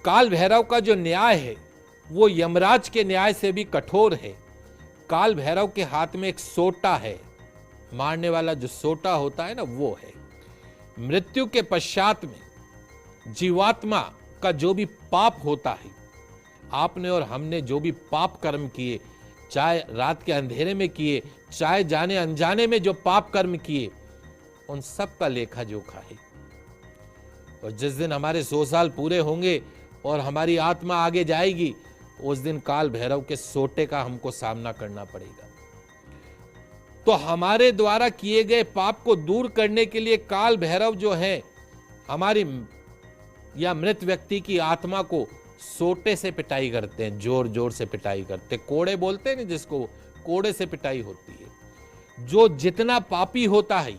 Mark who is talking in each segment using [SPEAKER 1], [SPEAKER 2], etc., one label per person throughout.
[SPEAKER 1] काल भैरव का जो न्याय है वो यमराज के न्याय से भी कठोर है। काल भैरव के हाथ में एक सोटा है, मारने वाला जो सोटा होता है ना वो है। मृत्यु के पश्चात में जीवात्मा का जो भी पाप होता है, आपने और हमने जो भी पाप कर्म किए, चाहे रात के अंधेरे में किए, चाहे जाने अनजाने में जो पाप कर्म किए, उन सब का लेखा जोखा है। और जिस दिन हमारे 100 साल पूरे होंगे और हमारी आत्मा आगे जाएगी, उस दिन काल भैरव के सोटे का हमको सामना करना पड़ेगा। तो हमारे द्वारा किए गए पाप को दूर करने के लिए काल भैरव जो है हमारी या मृत व्यक्ति की आत्मा को सोटे से पिटाई करते हैं, जोर जोर से पिटाई करते, कोड़े बोलते हैं ना जिसको, कोड़े से पिटाई होती है। जो जितना पापी होता है,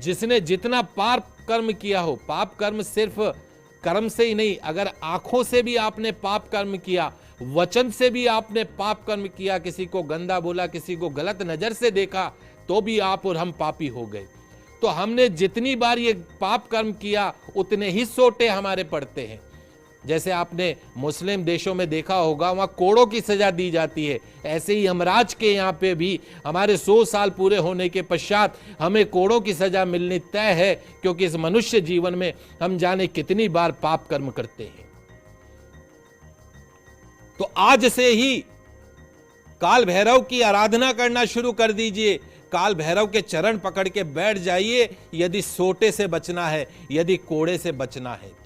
[SPEAKER 1] जिसने जितना पाप कर्म किया हो, पाप कर्म सिर्फ कर्म से ही नहीं, अगर आंखों से भी आपने पाप कर्म किया, वचन से भी आपने पाप कर्म किया, किसी को गंदा बोला, किसी को गलत नजर से देखा, तो भी आप और हम पापी हो गए। तो हमने जितनी बार ये पाप कर्म किया उतने ही सोटे हमारे पड़ते हैं। जैसे आपने मुस्लिम देशों में देखा होगा, वहां कोड़ों की सजा दी जाती है, ऐसे ही यमराज के यहाँ पे भी हमारे 100 साल पूरे होने के पश्चात हमें कोड़ों की सजा मिलनी तय है, क्योंकि इस मनुष्य जीवन में हम जाने कितनी बार पाप कर्म करते हैं। तो आज से ही काल भैरव की आराधना करना शुरू कर दीजिए। काल भैरव के चरण पकड़ के बैठ जाइए, यदि सोटे से बचना है, यदि कोड़े से बचना है।